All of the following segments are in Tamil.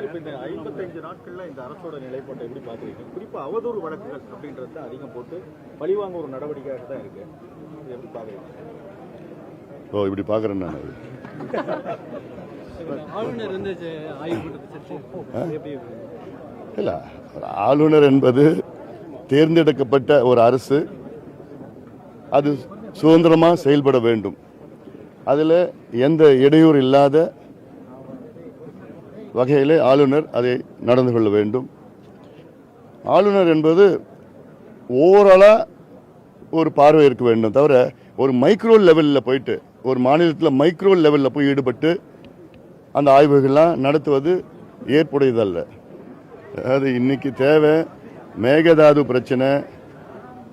சார், இப்போ இந்த 55 நாட்கள்ல இந்த அரசோட நிலைப்பாட்டை எப்படி பாக்குறீங்க? குறிப்பா அவதூறு வழக்குகள் அப்படின்றத அதிகம் போட்டு பழிவாங்க ஒரு நடவடிக்கையாக தான் இருக்கு. இது எப்படி பாக்குறீங்க? ஓ, இப்படி பாக்குறேன் நான். ஆளுநர் வந்து ஆய்வு இல்ல, ஆளுநர் என்பது தேர்ந்தெடுக்கப்பட்ட ஒரு அரசு, அது சுதந்திரமா செயல்பட வேண்டும். அதில் எந்த இடையூறு இல்லாத வகையிலே ஆளுநர் அதை நடந்து கொள்ள வேண்டும். ஆளுநர் என்பது ஓவராலா ஒரு பார்வை இருக்க வேண்டும், தவிர ஒரு மைக்ரோ லெவலில் போயிட்டு ஒரு மாநிலத்தில் மைக்ரோ லெவலில் போய் ஈடுபட்டு அந்த ஆய்வுகள்லாம் நடத்துவது ஏற்புடையதல்ல. அதாவது இன்னைக்கு தேவை மேகதாது பிரச்சனை,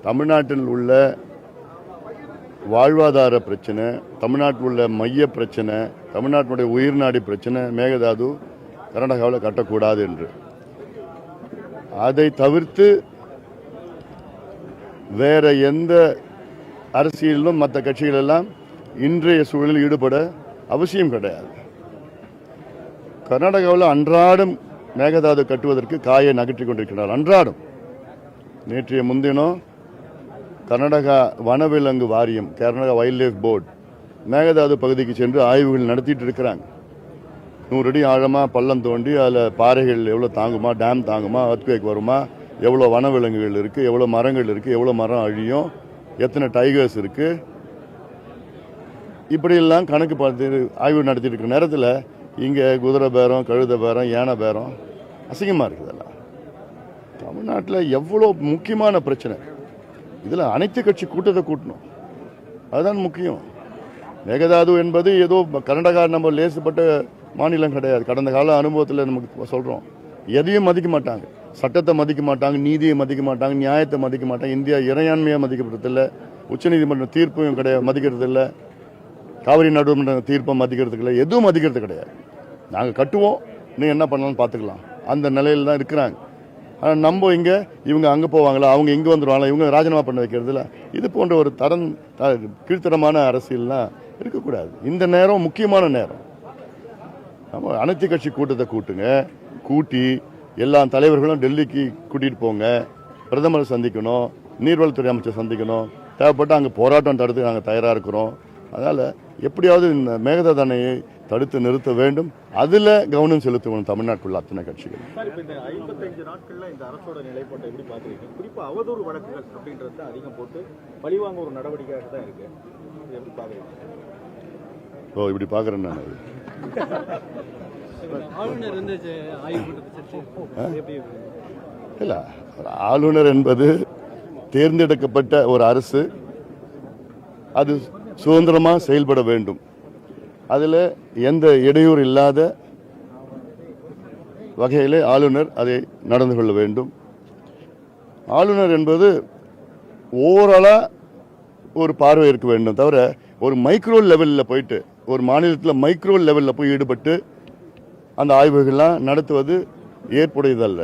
தமிழ்நாட்டில் உள்ள வாழ்வாதார பிரச்சனை, தமிழ்நாட்டில் உள்ள மைய பிரச்சனை, தமிழ்நாட்டினுடைய உயிர்நாடி பிரச்சனை, மேகதாது கர்நாடகாவில் கட்டக்கூடாது என்று. அதை தவிர்த்து வேற எந்த அரசியலிலும் மற்ற கட்சிகள் எல்லாம் இன்றைய சூழலில் ஈடுபட அவசியம் கிடையாது. கர்நாடகாவில் அன்றாடம் மேகதாது கட்டுவதற்கு காயை நகற்றிக் கொண்டிருக்கிறார். அன்றாடம். நேற்றைய முன்தினம் கர்நாடகா வனவிலங்கு வாரியம், Karnataka wild life board Mekedatu பகுதிக்கு சென்று ஆய்வுகள் நடத்திட்டு இருக்கிறாங்க. 100 அடி ஆழமாக பள்ளம் தோண்டி அதில் பாறைகள் எவ்வளோ தாங்குமா, டேம் தாங்குமா, எர்த்குவேக் வருமா, எவ்வளோ வனவிலங்குகள் இருக்குது, எவ்வளோ மரங்கள் இருக்குது, எவ்வளோ மரம் அழியும், எத்தனை டைகர்ஸ் இருக்குது, இப்படியெல்லாம் கணக்கு பார்த்து ஆய்வு நடத்திட்டு இருக்கிற நேரத்தில் இங்கே குதிரை பேரம், கழுத பேரம், யானை பேரம் அசிங்கமாக இருக்குதெல்லாம். தமிழ்நாட்டில் எவ்வளோ முக்கியமான பிரச்சனை, இதில் அனைத்து கட்சி கூட்டத்தை கூட்டணும், அதுதான் முக்கியம். மேகதாது என்பது ஏதோ கர்நாடகா நம்ம லேசுப்பட்ட மாநிலம் கிடையாது. கடந்த கால அனுபவத்தில் நமக்கு சொல்கிறோம், எதையும் மதிக்க மாட்டாங்க, சட்டத்தை மதிக்க மாட்டாங்க, நீதியை மதிக்க மாட்டாங்க, நியாயத்தை மதிக்க மாட்டாங்க. இந்தியா இறையாண்மையாக மதிக்கப்படுறதில்லை, உச்சநீதிமன்ற தீர்ப்பையும் கிடையாது மதிக்கிறது இல்லை, காவிரி நடுவர்மன்ற தீர்ப்பை மதிக்கிறதுக்கு இல்லை, எதுவும் மதிக்கிறது கிடையாது. நாங்கள் கட்டுவோம், இன்னும் என்ன பண்ணலாம்னு பார்த்துக்கலாம், அந்த நிலையில் தான் இருக்கிறாங்க. ஆனால் நம்ம இங்கே இவங்க அங்கே போவாங்களா, அவங்க இங்கே வந்துடுவாங்களா, இவங்க ராஜினாமா பண்ண வைக்கிறதுல இது போன்ற ஒரு கீழ்த்தரமான அரசியல்லாம் இருக்கக்கூடாது. இந்த நேரம் முக்கியமான நேரம். நம்ம அனைத்து கட்சி கூட்டத்தை கூட்டி எல்லா தலைவர்களும் டெல்லிக்கு கூட்டிகிட்டு போங்க, பிரதமரை சந்திக்கணும், நீர்வளத்துறை அமைச்சர் சந்திக்கணும், தேவைப்பட்டு அங்கே போராட்டம் தடுத்து நாங்கள் தயாராக இருக்கிறோம். அதனால் எப்படியாவது இந்த மேகதாது அணையை தடுத்து நிறுத்த வேண்டும், அதில் கவனம் செலுத்தணும் தமிழ்நாட்டுக்குள்ள அத்தனை கட்சிகள். சார், இப்போ இந்த 55 நாட்கள்ல இந்த அரசோட நிலைப்பாட்டை எப்படி பாக்குறீங்க? குறிப்பா அவதூறு வழக்குகள் அப்படின்றத அதிகம் போட்டு பழிவாங்க ஒரு நடவடிக்கையாக தான் இருக்கு. இது எப்படி பாக்குறீங்க? ஓ, இப்படி பாக்குறேன் நான். ஆளுநர் வந்து ஆய்வு இல்ல, ஆளுநர் என்பது தேர்ந்தெடுக்கப்பட்ட ஒரு அரசு, அது சுதந்திரமா செயல்பட வேண்டும். அதில் எந்த இடையூறு இல்லாத வகையிலே ஆளுநர் அதை நடந்து கொள்ள வேண்டும். ஆளுநர் என்பது ஓவராலா ஒரு பார்வை இருக்க வேண்டும், தவிர ஒரு மைக்ரோ லெவலில் போயிட்டு ஒரு மாநிலத்தில் மைக்ரோ லெவலில் போய் ஈடுபட்டு அந்த ஆய்வுகள்லாம் நடத்துவது ஏற்புடையதல்ல.